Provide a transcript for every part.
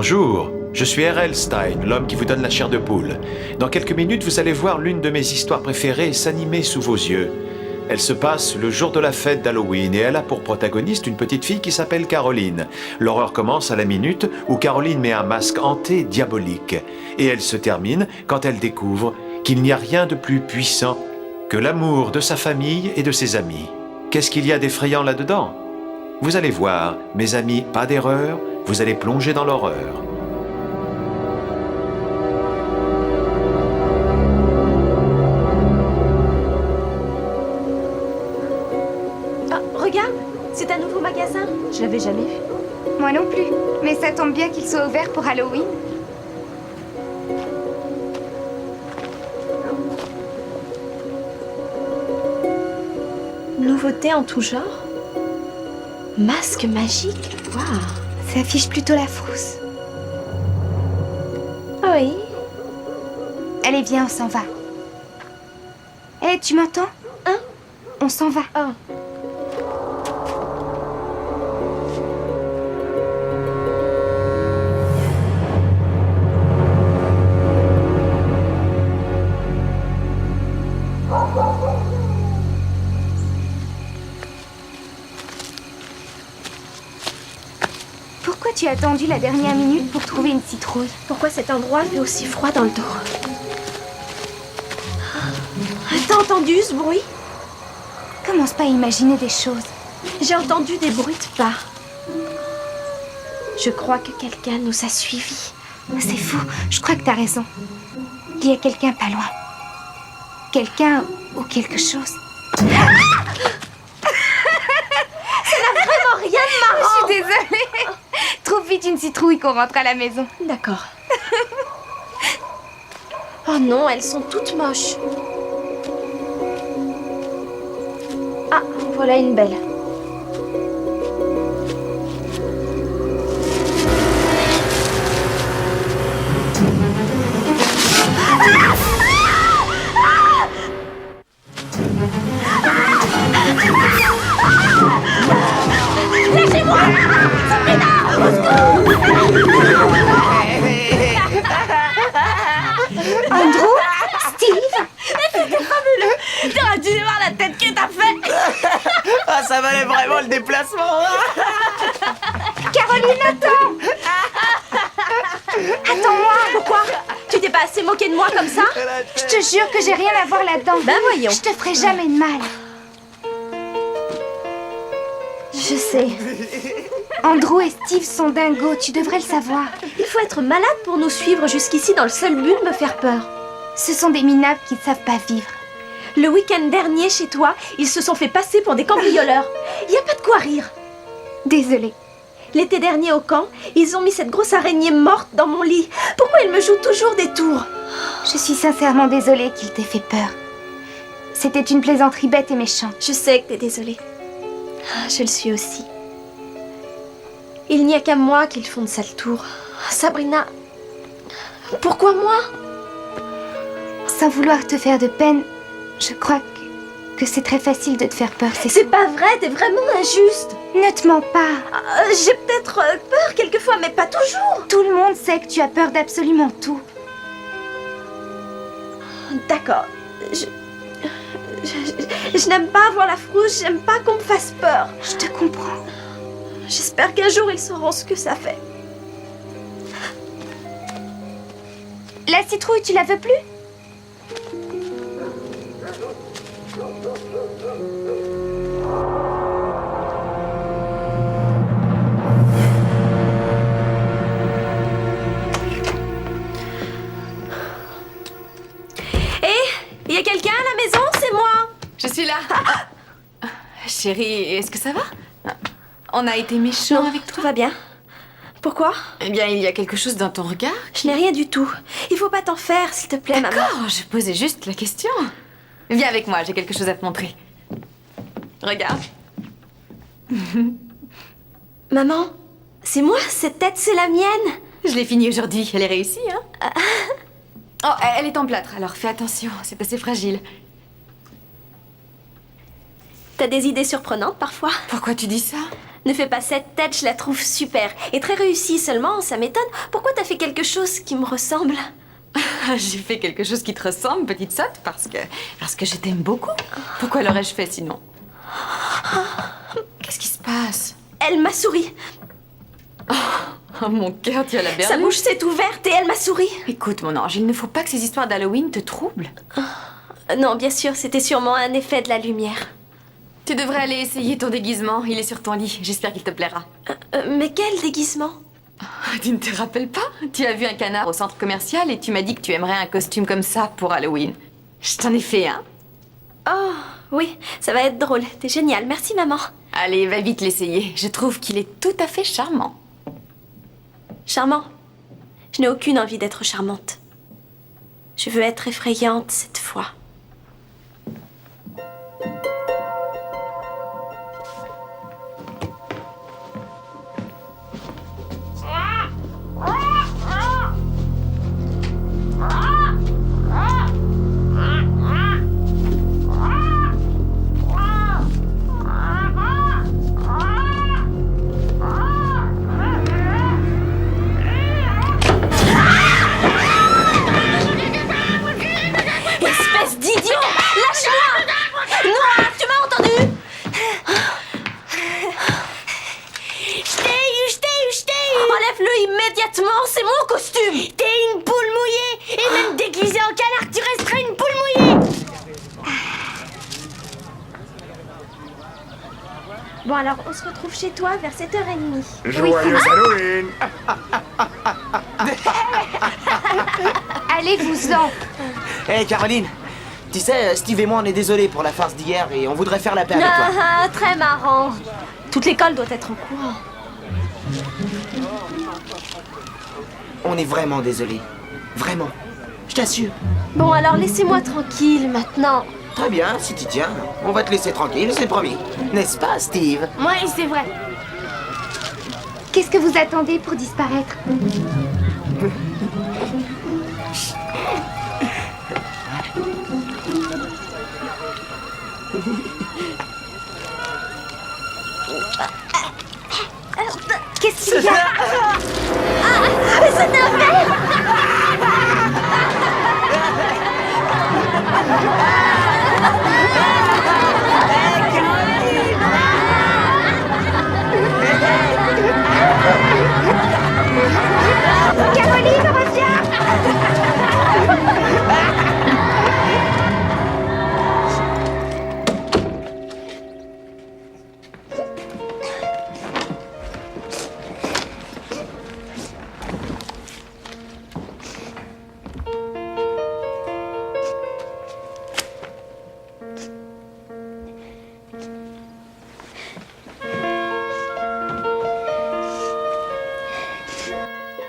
Bonjour, je suis R.L. Stein, l'homme qui vous donne la chair de poule. Dans quelques minutes, vous allez voir l'une de mes histoires préférées s'animer sous vos yeux. Elle se passe le jour de la fête d'Halloween et elle a pour protagoniste une petite fille qui s'appelle Caroline. L'horreur commence à la minute où Caroline met un masque hanté diabolique. Et elle se termine quand elle découvre qu'il n'y a rien de plus puissant que l'amour de sa famille et de ses amis. Qu'est-ce qu'il y a d'effrayant là-dedans? Vous allez voir, mes amis, pas d'erreur, vous allez plonger dans l'horreur. Regarde, c'est un nouveau magasin. Je l'avais jamais vu. Moi non plus, mais ça tombe bien qu'il soit ouvert pour Halloween. Nouveauté en tout genre. Masque magique. Waouh. Ça affiche plutôt la frousse. Oui. Allez, viens, on s'en va. Hé, tu m'entends? Hein? On s'en va. Oh. Pourquoi tu as attendu la dernière minute pour trouver une citrouille? Pourquoi cet endroit fait aussi froid dans le dos? T'as entendu ce bruit? Commence pas à imaginer des choses. J'ai entendu des bruits de pas. Je crois que quelqu'un nous a suivis. C'est fou, je crois que t'as raison. Il y a quelqu'un pas loin. Quelqu'un ou quelque chose. Ça n'a vraiment rien de Je marrant. suis désolée. Trouve vite une citrouille qu'on rentre à la maison. D'accord. Oh non, elles sont toutes moches. Ah, voilà une belle. Andrew? Steve? T'aurais dû voir la tête que t'as fait. Ah, ça valait vraiment le déplacement. Caroline, attends! Attends-moi! Pourquoi? Tu t'es pas assez moqué de moi comme ça? Je te jure que j'ai rien à voir là-dedans. Ben voyons. Je te ferai jamais de mal. Je sais. Andrew et Steve sont dingos, tu devrais le savoir. Il faut être malade pour nous suivre jusqu'ici dans le seul but de me faire peur. Ce sont des minables qui ne savent pas vivre. Le week-end dernier, chez toi, ils se sont fait passer pour des cambrioleurs. Y a pas de quoi rire. Désolée. L'été dernier au camp, ils ont mis cette grosse araignée morte dans mon lit. Pourquoi ils me jouent toujours des tours? Je suis sincèrement désolée qu'il t'ait fait peur. C'était une plaisanterie bête et méchante. Je sais que t'es désolée. Je le suis aussi. Il n'y a qu'à moi qu'ils font de sales tours. Sabrina, pourquoi moi? Sans vouloir te faire de peine, je crois que c'est très facile de te faire peur, C'est pas vrai, t'es vraiment injuste. Ne te mens pas. J'ai peut-être peur quelquefois, mais pas toujours. Tout le monde sait que tu as peur d'absolument tout. D'accord. Je n'aime pas avoir la frousse, j'aime pas qu'on me fasse peur. Je te comprends. J'espère qu'un jour ils sauront ce que ça fait. La citrouille, tu la veux plus? Il y a quelqu'un à la maison? C'est moi. Je suis là. Chérie, est-ce que ça va? On a été méchants avec Tout toi? va bien. Pourquoi? Eh bien, il y a quelque chose dans ton regard. Je n'ai rien du tout. Il faut pas t'en faire, s'il te plaît, maman. D'accord, je posais juste la question. Viens avec moi, j'ai quelque chose à te montrer. Regarde. Maman, c'est moi, cette tête, c'est la mienne. Je l'ai finie aujourd'hui, elle est réussie, hein? Oh, elle est en plâtre, alors fais attention, c'est assez fragile. T'as des idées surprenantes parfois. Pourquoi tu dis ça? Ne fais pas cette tête, je la trouve super. Et très réussie seulement, ça m'étonne. Pourquoi t'as fait quelque chose qui me ressemble? J'ai fait quelque chose qui te ressemble, petite sotte, parce que je t'aime beaucoup. Pourquoi l'aurais-je fait sinon? Qu'est-ce qui se passe? Elle m'a souri. Oh, mon cœur, tu as la berlue. Sa bouche s'est ouverte et elle m'a souri. Écoute, mon ange, il ne faut pas que ces histoires d'Halloween te troublent. Non, bien sûr, c'était sûrement un effet de la lumière. Tu devrais aller essayer ton déguisement. Il est sur ton lit. J'espère qu'il te plaira. Mais quel déguisement? Tu ne te rappelles pas? Tu as vu un canard au centre commercial et tu m'as dit que tu aimerais un costume comme ça pour Halloween. Je t'en ai fait un. Oh, oui, ça va être drôle. T'es génial, merci maman. Allez, va vite l'essayer. Je trouve qu'il est tout à fait charmant. Charmant? Je n'ai aucune envie d'être charmante. Je veux être effrayante cette fois. Espèce d'idiot! Lâche-moi! Noah, tu m'as entendu? Je t'ai eu! Enlève-le immédiatement, c'est mon costume! T'es une poule mouillée! Et même déguisée en canard, tu resteras une poule mouillée! Bon alors, on se retrouve chez toi vers 7h30. Joyeux Halloween! Allez-vous-en. Hé Caroline, tu sais, Steve et moi on est désolés pour la farce d'hier et on voudrait faire la paix avec toi. Ah, très marrant. Toute l'école doit être au courant. On est vraiment désolés. Vraiment. Je t'assure. Bon alors, laissez-moi tranquille maintenant. Très bien, si tu tiens. On va te laisser tranquille, c'est promis. N'est-ce pas, Steve? Ouais, c'est vrai. Qu'est-ce que vous attendez pour disparaître? Qu'est-ce qu'il y a? C'est un verre! Caroline, reviens!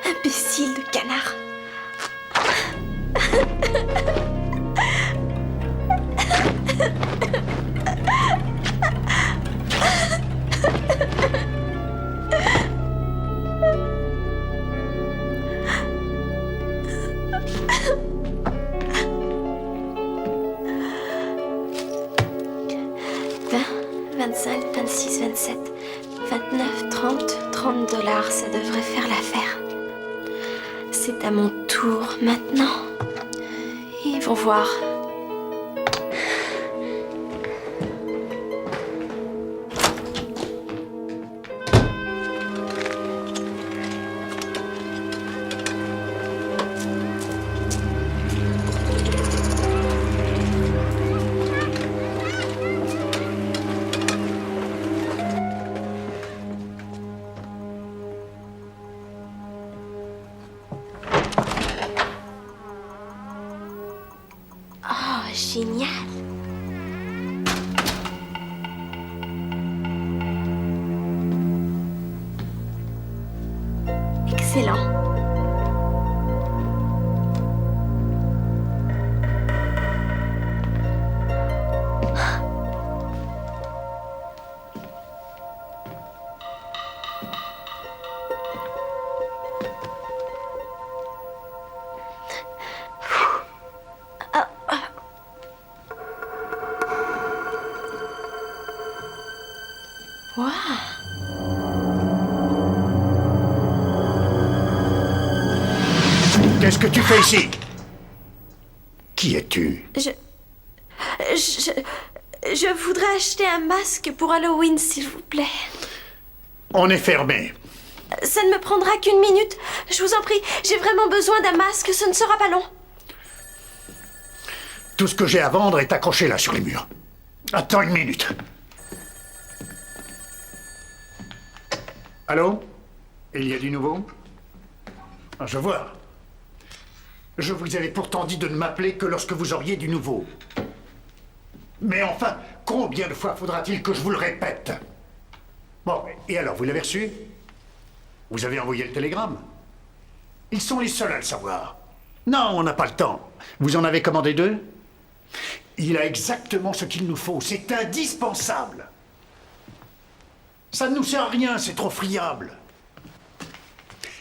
Imbécile de canard. $30, ça devrait faire l'affaire. C'est à mon tour maintenant. Ils vont voir. Oh, génial! Excellent. Waouh! Qu'est-ce que tu fais ici? Qui es-tu? Je voudrais acheter un masque pour Halloween, s'il vous plaît. On est fermé. Ça ne me prendra qu'une minute. Je vous en prie, j'ai vraiment besoin d'un masque, ce ne sera pas long. Tout ce que j'ai à vendre est accroché là sur les murs. Attends une minute. Allô? Il y a du nouveau? Ah, je vois. Je vous avais pourtant dit de ne m'appeler que lorsque vous auriez du nouveau. Mais enfin, combien de fois faudra-t-il que je vous le répète? Bon, et alors, vous l'avez reçu? Vous avez envoyé le télégramme? Ils sont les seuls à le savoir. Non, on n'a pas le temps. Vous en avez commandé 2? Il a exactement ce qu'il nous faut. C'est indispensable. Ça ne nous sert à rien, c'est trop friable.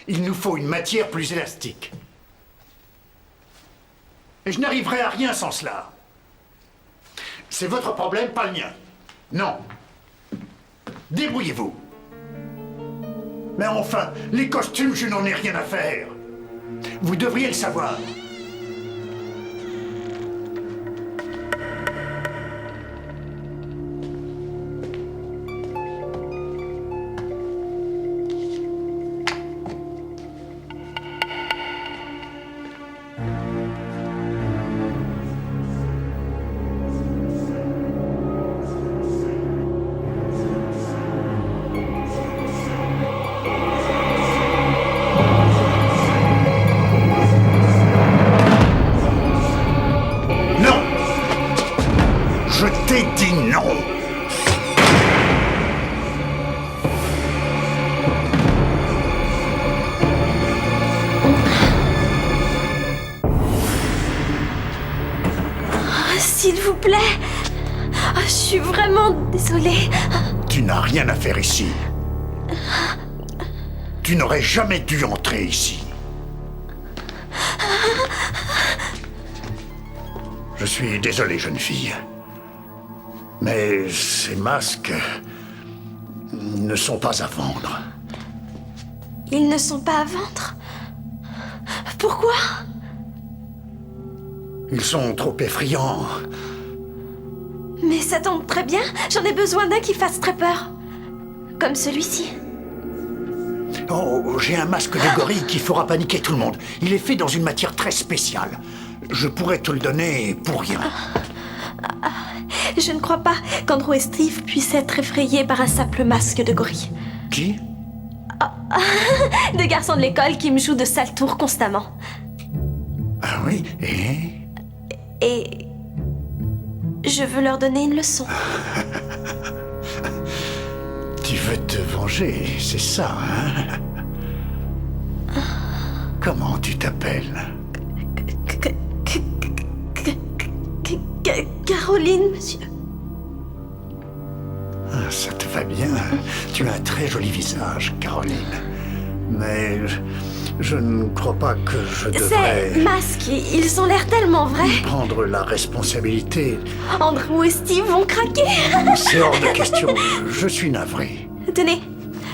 Il nous faut une matière plus élastique. Et je n'arriverai à rien sans cela. C'est votre problème, pas le mien. Non. Débrouillez-vous. Mais enfin, les costumes, je n'en ai rien à faire. Vous devriez le savoir. Je t'ai dit non. S'il vous plaît. Je suis vraiment désolée. Tu n'as rien à faire ici. Tu n'aurais jamais dû entrer ici. Je suis désolé, jeune fille. Mais ces masques ne sont pas à vendre. Ils ne sont pas à vendre? Pourquoi? Ils sont trop effrayants. Mais ça tombe très bien. J'en ai besoin d'un qui fasse très peur. Comme celui-ci. Oh, j'ai un masque de gorille qui fera paniquer tout le monde. Il est fait dans une matière très spéciale. Je pourrais te le donner pour rien. Je ne crois pas qu'Andrew et Steve puissent être effrayés par un simple masque de gorille. Qui? Deux garçons de l'école qui me jouent de sales tours constamment. Ah oui, et... Et... je veux leur donner une leçon. Tu veux te venger, c'est ça, hein? Comment tu t'appelles? Caroline, monsieur. Ah, ça te va bien. Tu as un très joli visage, Caroline. Mais je ne crois pas que je devrais... Ces masques, ils ont l'air tellement vrais. prendre la responsabilité. Andrew et Steve vont craquer. C'est hors de question. Je suis navré. Tenez,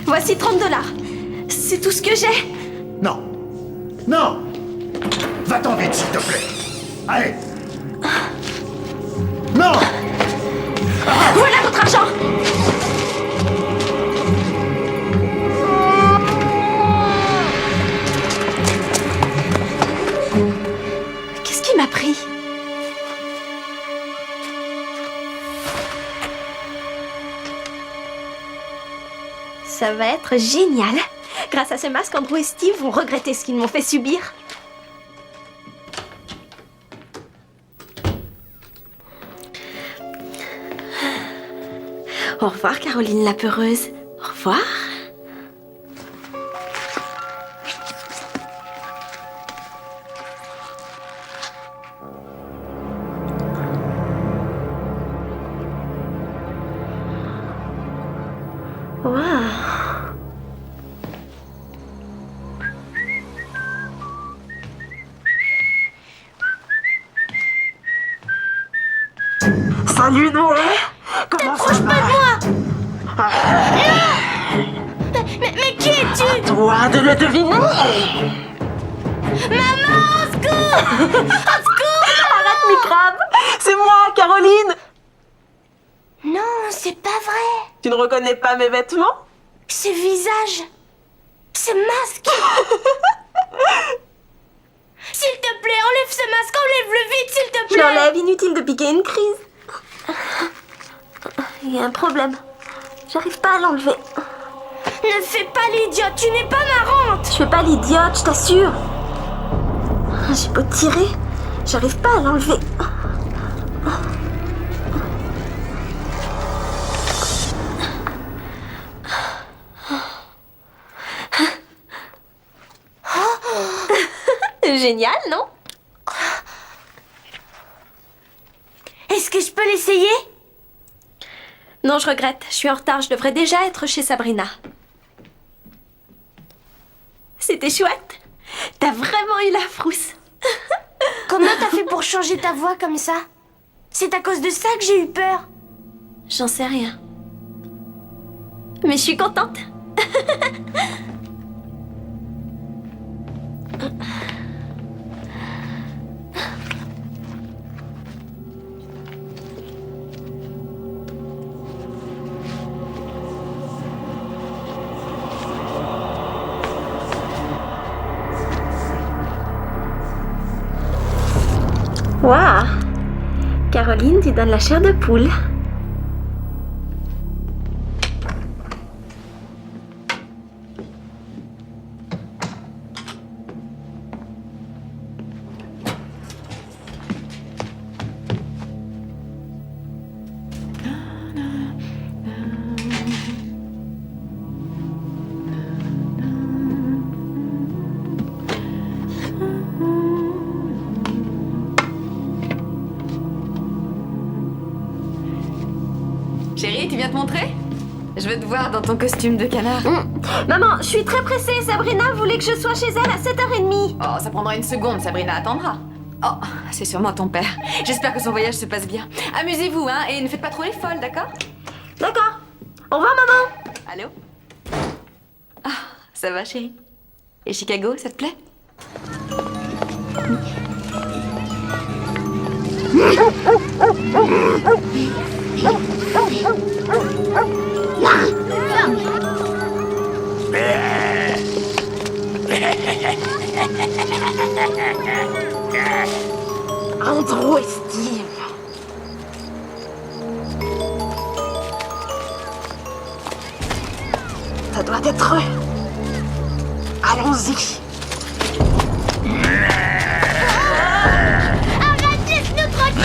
voici 30$. C'est tout ce que j'ai. Non. Non. Va-t'en vite, s'il te plaît. Allez. Non. Voilà votre argent. Qu'est-ce qui m'a pris? Ça va être génial. Grâce à ce masque, Andrew et Steve vont regretter ce qu'ils m'ont fait subir. Au revoir, Caroline la peureuse. Au revoir. Waouh. Salut Noé! Comment ça va? Mais qui es-tu? Toi de le deviner! Arrête, microbe. C'est moi, Caroline. Non, c'est pas vrai. Tu ne reconnais pas mes vêtements? Ce visage, ce masque. S'il te plaît, enlève ce masque, enlève-le vite, s'il te Je plaît. l'enlève, inutile de piquer une crise. Il y a un problème. J'arrive pas à l'enlever. Ne fais pas l'idiote, tu n'es pas marrante. Je fais pas l'idiote, je t'assure. J'ai beau tirer, j'arrive pas à l'enlever. Génial, non? Est-ce que je peux l'essayer? Non, je regrette. Je suis en retard. Je devrais déjà être chez Sabrina. C'était chouette. T'as vraiment eu la frousse. Comment t'as fait pour changer ta voix comme ça? C'est à cause de ça que j'ai eu peur. J'en sais rien. Mais je suis contente. Waouh! Caroline, tu donnes la chair de poule. Chérie, tu viens te montrer? Je veux te voir dans ton costume de canard. Maman, je suis très pressée. Sabrina voulait que je sois chez elle à 7h30. Oh, ça prendra une seconde, Sabrina attendra. Oh, c'est sûrement ton père. J'espère que son voyage se passe bien. Amusez-vous, hein, et ne faites pas trop les folles, d'accord? D'accord. Au revoir, maman. Allô? Ah, ça va, chérie? Et Chicago, ça te plaît? Andrew et Steve. Ça doit être eux. Allons-y. Arrête, laisse-nous tranquille.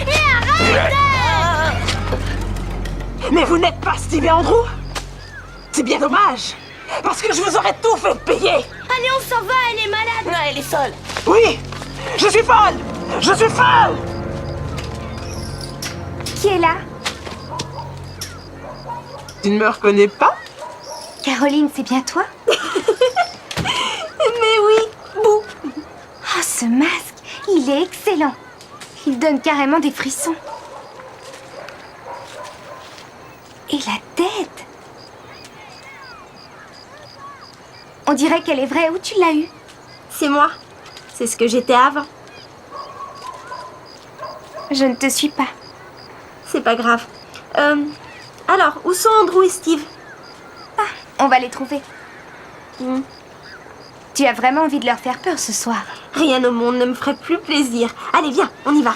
Mais arrête. Mais vous n'êtes pas Steve et Andrew? C'est bien dommage. Parce que je vous aurais tout fait payer. Allez, on s'en va, elle est malade. Non, elle est folle. Oui, je suis folle. Je suis folle. Qui est là? Tu ne me reconnais pas? Caroline, c'est bien toi? Mais oui, Bou. Ah, ce masque, il est excellent. Il donne carrément des frissons. Et la tête! On dirait qu'elle est vraie. Où tu l'as eue? C'est moi. C'est ce que j'étais avant. Je ne te suis pas. C'est pas grave. Alors, où sont Andrew et Steve? On va les trouver. Tu as vraiment envie de leur faire peur ce soir. Rien au monde ne me ferait plus plaisir. Allez, viens, on y va.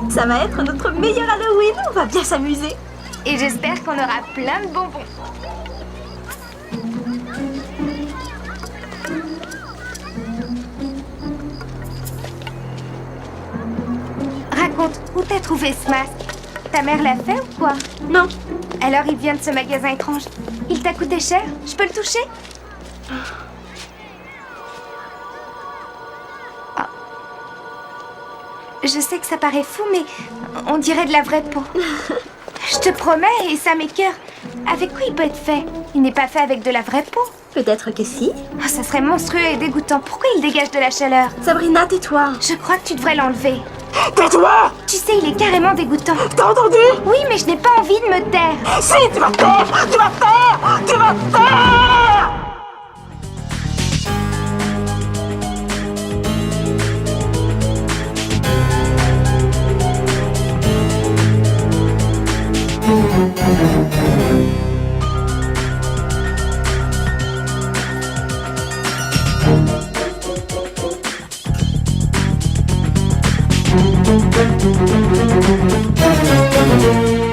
Ça va être notre meilleur Halloween. On va bien s'amuser. Et j'espère qu'on aura plein de bonbons. Raconte, où t'as trouvé ce masque? Ta mère l'a fait ou quoi? Non. Alors il vient de ce magasin étrange. Il t'a coûté cher? Je peux le toucher? Ah. Je sais que ça paraît fou, mais on dirait de la vraie peau. Je te promets, et ça m'écoeure. Avec quoi il peut être fait? Il n'est pas fait avec de la vraie peau. Peut-être que si. Ah, ça serait monstrueux et dégoûtant. Pourquoi il dégage de la chaleur? Sabrina, tais-toi. Je crois que tu devrais l'enlever. Tais-toi! Tu sais, il est carrément dégoûtant. T'as entendu? Oui, mais je n'ai pas envie de me taire. Si, tu vas te taire! Tu vas te taire! Tu vas te taire! Thank you.